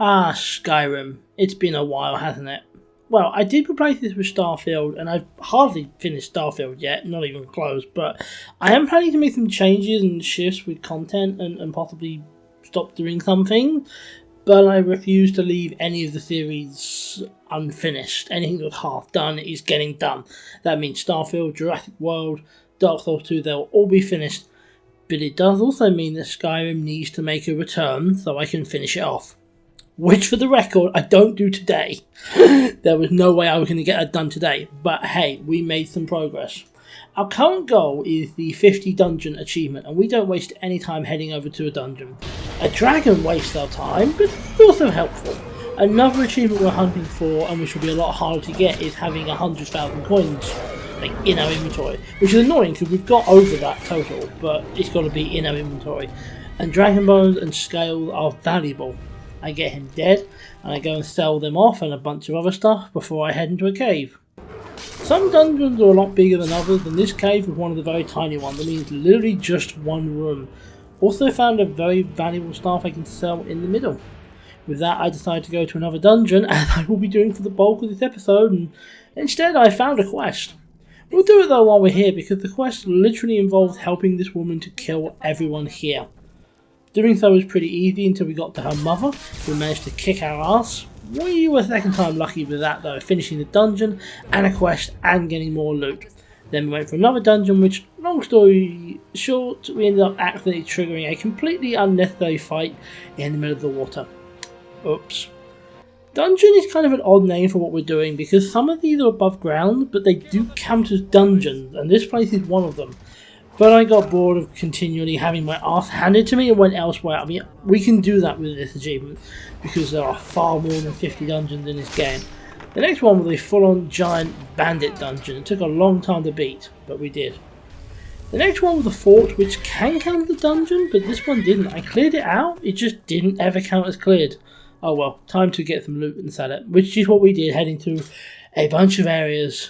Ah, Skyrim. It's been a while, hasn't it? Well, I did replace this with Starfield, and I've hardly finished Starfield yet, not even close, but I am planning to make some changes and shifts with content and possibly stop doing something, but I refuse to leave any of the series unfinished. Anything that's half done is getting done. That means Starfield, Jurassic World, Dark Souls 2, they'll all be finished, but it does also mean that Skyrim needs to make a return so I can finish it off. Which, for the record, I don't do today. There was no way I was going to get it done today. But hey, we made some progress. Our current goal is the 50 dungeon achievement, and we don't waste any time heading over to a dungeon. A dragon wastes our time, but it's also helpful. Another achievement we're hunting for, and which will be a lot harder to get, is having 100,000 coins in our inventory. Which is annoying because we've got over that total, but it's got to be in our inventory. And dragon bones and scales are valuable. I get him dead, and I go and sell them off and a bunch of other stuff before I head into a cave. Some dungeons are a lot bigger than others, and this cave was one of the very tiny ones. I mean, it's literally just one room. Also found a very valuable staff I can sell in the middle. With that, I decided to go to another dungeon, as I will be doing for the bulk of this episode, and instead I found a quest. We'll do it though while we're here, because the quest literally involves helping this woman to kill everyone here. Doing so was pretty easy until we got to her mother, who managed to kick our ass. We were second time lucky with that though, finishing the dungeon and a quest and getting more loot. Then we went for another dungeon which, long story short, we ended up accidentally triggering a completely unnecessary fight in the middle of the water. Oops. Dungeon is kind of an odd name for what we're doing because some of these are above ground, but they do count as dungeons, and this place is one of them. But I got bored of continually having my ass handed to me and went elsewhere. I mean, we can do that with this achievement because there are far more than 50 dungeons in this game. The next one was a full-on giant bandit dungeon. It took a long time to beat, but we did. The next one was a fort, which can count as a dungeon, but this one didn't. I cleared it out, it just didn't ever count as cleared. Oh well, time to get some loot and sell it, which is what we did, heading to a bunch of areas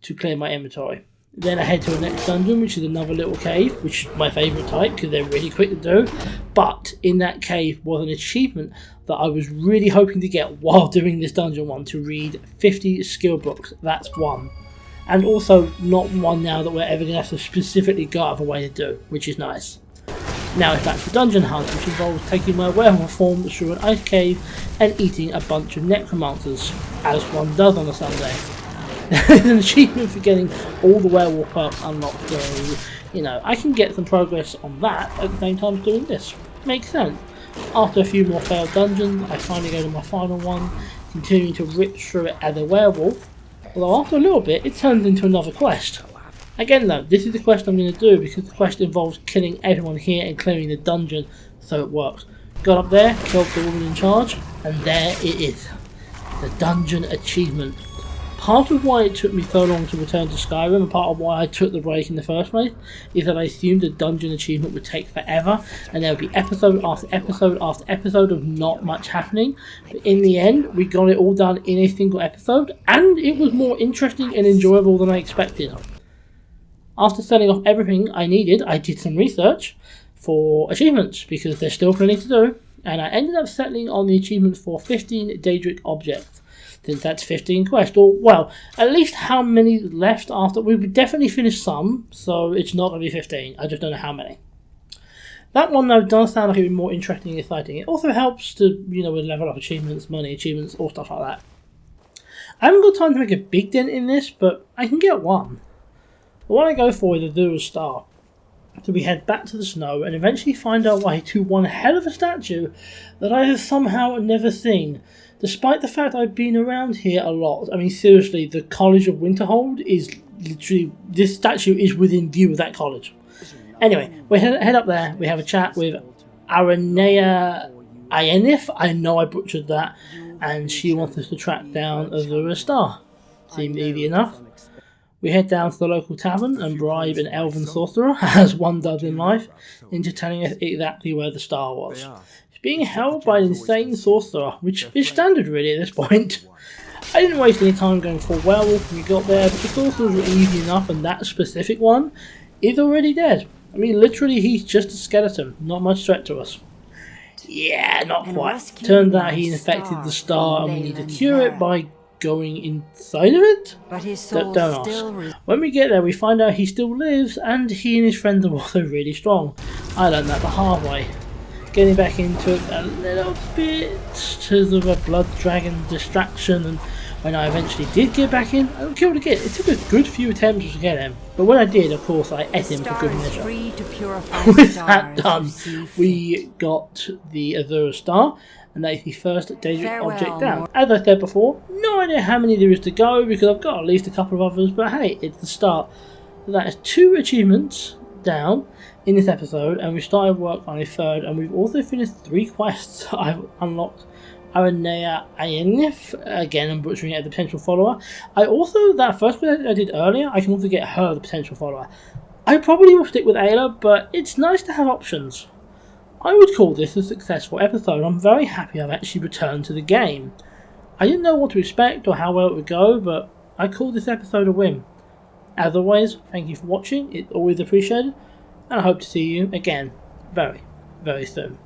to clear my inventory. Then I head to the next dungeon, which is another little cave, which is my favourite type because they're really quick to do. But in that cave was an achievement that I was really hoping to get while doing this dungeon one, to read 50 skill books. That's one. And also not one now that we're ever going to have to specifically go out of a way to do, which is nice. Now it's back to dungeon hunt, which involves taking my werewolf form through an ice cave and eating a bunch of necromancers, as one does on a Sunday. There's an achievement for getting all the werewolf perks unlocked, so, you know, I can get some progress on that at the same time as doing this. Makes sense. After a few more failed dungeons, I finally go to my final one, continuing to rip through it as a werewolf, although after a little bit it turns into another quest. Again though, this is the quest I'm going to do because the quest involves killing everyone here and clearing the dungeon, so it works. Got up there, killed the woman in charge, and there it is. The dungeon achievement. Part of why it took me so long to return to Skyrim, and part of why I took the break in the first place, is that I assumed the dungeon achievement would take forever, and there would be episode after episode after episode of not much happening. But in the end, we got it all done in a single episode, and it was more interesting and enjoyable than I expected. After selling off everything I needed, I did some research for achievements, because there's still plenty to do, and I ended up settling on the achievement for 15 Daedric objects. Since that's 15 quests, or well, at least how many left after. We would definitely finish some, so it's not going to be 15, I just don't know how many. That one though does sound like it would be more interesting and exciting. It also helps to, you know, with level up achievements, money achievements, all stuff like that. I haven't got time to make a big dent in this, but I can get one. The one I go for is Azura's star. So we head back to the snow and eventually find our way to one hell of a statue that I have somehow never seen. Despite the fact I've been around here a lot. I mean, seriously, the College of Winterhold is literally, this statue is within view of that college. Anyway, we head up there, we have a chat with Aranea Ayenif, I know I butchered that, and she wants us to track down Azura's star. Seemed easy enough. We head down to the local tavern and bribe an elven sorcerer, as one does in life, into telling us exactly where the star was. Being held by an insane sorcerer, which is standard really at this point. I didn't waste any time going for werewolf when we got there, but the sorcerers were easy enough, and that specific one is already dead. I mean, literally he's just a skeleton, not much threat to us. Yeah, not quite. Turns out he infected the star and we need to cure it by going inside of it? But his soul Don't still ask. When we get there, we find out he still lives and he and his friends are also really strong. I learned that the hard way. Getting back into it a little bit because of a blood dragon distraction, and when I eventually did get back in, I killed again. It took a good few attempts to get him, but when I did, of course, I ate him for good measure. With that done, we got the Azura star, and that is the first dangerous object down. As I said before, no idea how many there is to go because I've got at least a couple of others, but hey, it's the start. So that is 2 achievements down in this episode, and we started work on a third, and we've also finished 3 quests. I've unlocked Aranea Aenif, again I'm butchering it, as a potential follower. I also, that first quest I did earlier, I can also get her the potential follower. I probably will stick with Ayla, but it's nice to have options. I would call this a successful episode. I'm very happy I've actually returned to the game. I didn't know what to expect or how well it would go, but I call this episode a win. As always, thank you for watching, it's always appreciated, and I hope to see you again very, very soon.